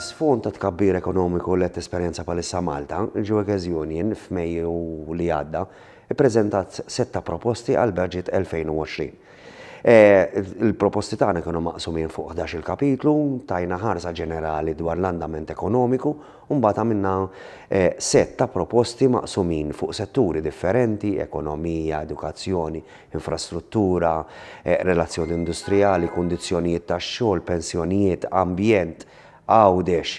L-isfond ta' tkabbir ekonomiku li qed tesperjenza bħalissa Malta, il-Workers Union f'Mejju li għadda ippreżentat 7 proposti għal budget 2020. Il-proposti tagħna kienu maqsumin fuq 11 il-kapitlu, tajna ħarsa ġenerali dwar l-andament ekonomiku, u mbagħad għamilna 7 proposti maqsumin fuq setturi differenti: ekonomija, edukazzjoni, infrastruttura, relazzjoni industrijali, kundizzjonijiet tax-xogħol, pensjonijiet, ambjent, għawdex,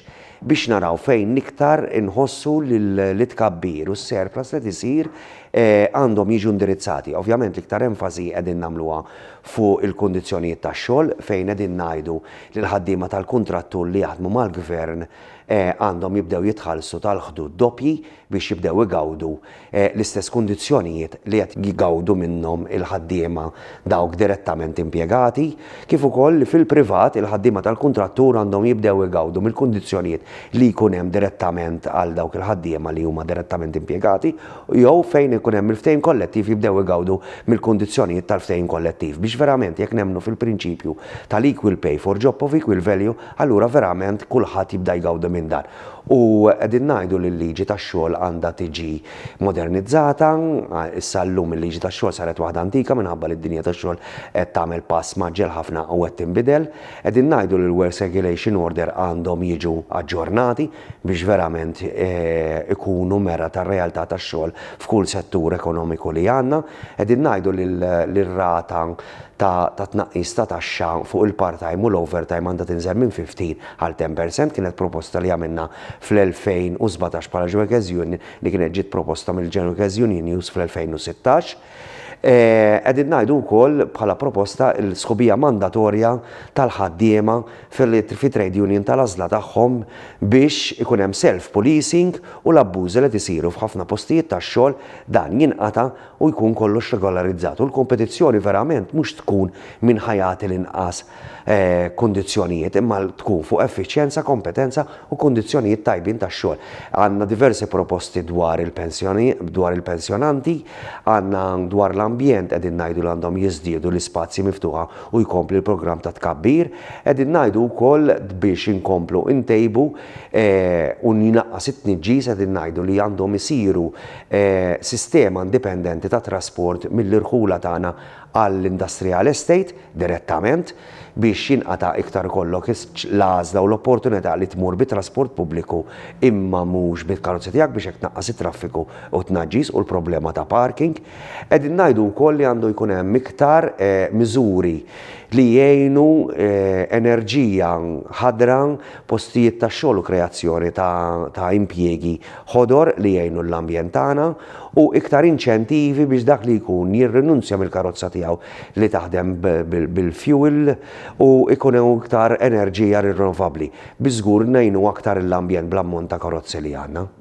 biex naraw fejn iktar inħossu li tkabbir u s-surplus li tisir għandhom jiġu indirizzati. Ovvjament l-iktar enfasi qegħdin nagħmluha fuq il-kundizzjonijiet tax-xogħol fejn qegħdin ngħidu li l-ħaddiema tal-kuntrattur li jaħdmu mal-gvern għandhom jibdew jitħallsu tal-ħdud doppji biex jibdew igawdu l-istess kundizzjonijiet li qed jigawdu minnhom il-ħaddiema dawk direttament impjegati, kif ukoll fil-privat il-ħaddiema tal-kuntrattur għandhom jibdew igawdu mill-kundizzjonijiet li jkun hemm direttament għal dawk il-ħaddiema li huma direttament impjegati, jew fejn ikun hemm il-ftehim kollettiv jibdew igawdu mill-kundizzjonijiet tal-ftehim kollettiv biex verament jekk nemmnu fil-prinċipju tal-equal pay for job of equal value, allura verament kulħadd jibda jgawdu minn dan. U qegħdin ngħidu li l-liġi tax-xogħol għandha tiġi modernizzata, issa llum il-liġi tax-xogħol saret waħda antika minħabba li d-dinja tax-xogħol qed tagħmel pass maġġel ħafna u qed tinbidel. Qegħdin ngħidu li l-Works Regulation Order għandhom jiġu aġġornati biex verament ikunu mera tar-realtà tax-xogħol f'kull settur ekonomiku li għandna. Qegħdin ngħidu li l-rata ta' tnaqqis ta' taxxa fuq il-part-time u l-overtime għandha tinżel minn 15 għal 10%, kienet proposta li għamilna fl-2017 bħala Workers Union li kienet ġiet proposta mill-Workers Union News fl-2016. Qegħdin ngħidu wkoll bħala proposta l-sħubija mandatorja tal-ħaddiema fit-trade union tal-għażla tagħhom biex ikun hemm self-policing u l-abbużi li tisiru f'ħafna postijiet tax-xogħol dan jinqata' u jkun kollox regolarizzat. U l-kompetizzjoni verament mhux tkun min ħajati l-inqas kondizzjonijiet imma tkun fuq effiċjenza, kompetenza u kondizzjonijiet tajbin tax-xogħol. Għandna diversi proposti dwar il-pensjonanti, għandna dwar l-ambjent qegħdin ngħidu li għandhom jiżdiedu l-ispazji miftuħa u jkompli l-programm ta' tkabbir, qegħdin ngħidu wkoll biex inkomplu ntejbu u ninaqqas it-tniġġis qegħdin ngħidu li għandhom isiru sistema indipendenti ta' trasport mill-irħula tagħna għall-industrial estate direttament biex jinqata' iktar kollok l-għażla u l-opportunità li tmur bit-trasport pubbliku imma mhux bil-karozzi tiegħek biex hekk tnaqqas it-traffiku u tnaġġis u l-problema ta' parking. Qegħdin ngħidu wkoll li għandu jkun hemm iktar miżuri li jgħinu enerġija ħadra, postijiet ta' xogħol u kreazzjoni ta' impjiegi ħodor li jgħinu l-ambjent tagħna u iktar inċentivi biex dak li jkun jirrinunzja mill-karozza tiegħu li taħdem bil-fuel u ikun hemm iktar enerġija rinnovabbli. Biżgur ngħinu aktar l-ambjent bl-ammont ta' karozzi li għandna.